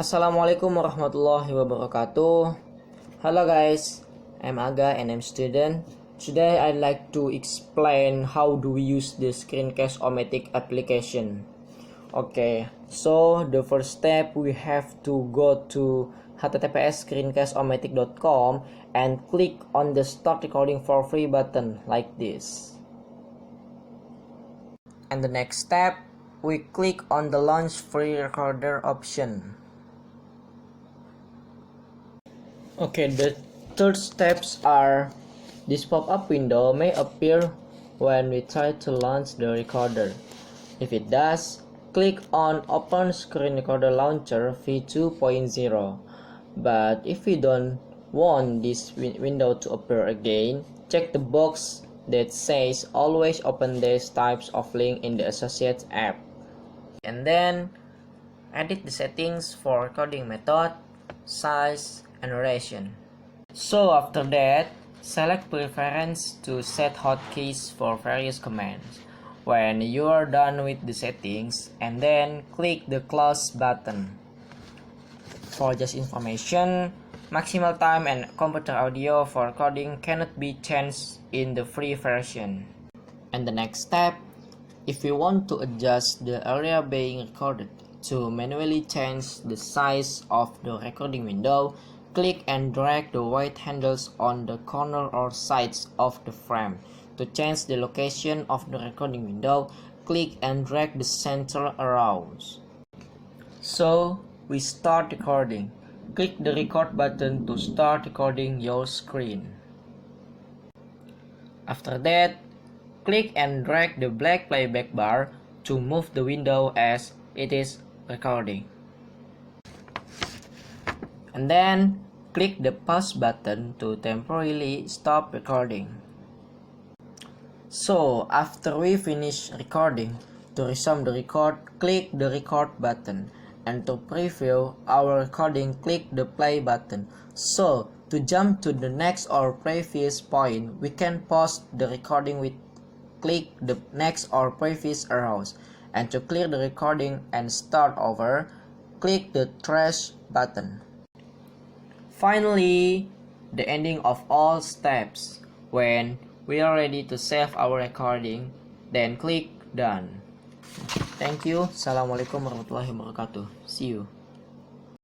Assalamualaikum warahmatullahi wabarakatuh. Hello guys, I'm Aga and I'm student. Today I'd like to explain how do we use the Screencast-O-Matic application. Okay, so the first step we have to go to https://screencast-o-matic.com and click on the start recording for free button like this. And the next step, we click on the launch free recorder option. Okay, the third steps are this pop-up window may appear when we try to launch the recorder. If it does, click on Open Screen Recorder Launcher v2.0. But if you don't want this window to appear again, check the box that says always open these types of link in the associated app. And then edit the settings for recording method, size, and duration. So after that, select preference to set hotkeys for various commands. When you are done with the settings, and then click the close button. For just information, maximal time and computer audio for recording cannot be changed in the free version. And the next step, if you want to adjust the area being recorded to manually change the size of the recording window, click and drag the white handles on the corner or sides of the frame. To change the location of the recording window, click and drag the center around. So, we start recording. Click the record button to start recording your screen. After that, click and drag the black playback bar to move the window as it is recording. And then click the pause button to temporarily stop recording. So after we finish recording, to resume the record, click the record button, and to preview our recording, click the play button. So to jump to the next or previous point, we can pause the recording with click the next or previous arrows, and to clear the recording and start over, click the trash button. Finally, the ending of all steps. When we are ready to save our recording, then click done. Thank you. Assalamualaikum warahmatullahi wabarakatuh. See you.